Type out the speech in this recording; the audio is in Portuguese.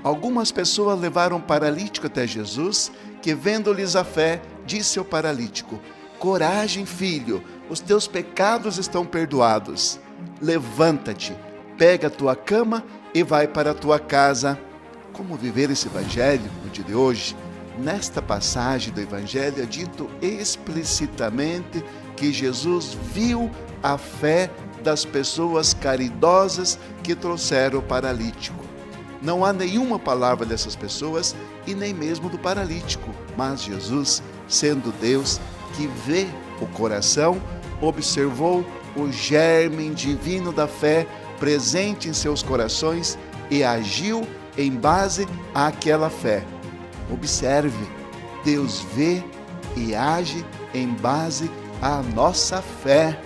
Algumas pessoas levaram o paralítico até Jesus, que vendo-lhes a fé, disse ao paralítico: coragem, filho, os teus pecados estão perdoados. Levanta-te, pega a tua cama e vai para a tua casa. Como viver esse evangelho no dia de hoje? Nesta passagem do evangelho é dito explicitamente que Jesus viu a fé das pessoas caridosas que trouxeram o paralítico. Não há nenhuma palavra dessas pessoas e nem mesmo do paralítico, mas Jesus, sendo Deus que vê o coração, observou o germe divino da fé presente em seus corações e agiu em base àquela fé. Observe, Deus vê e age em base à nossa fé.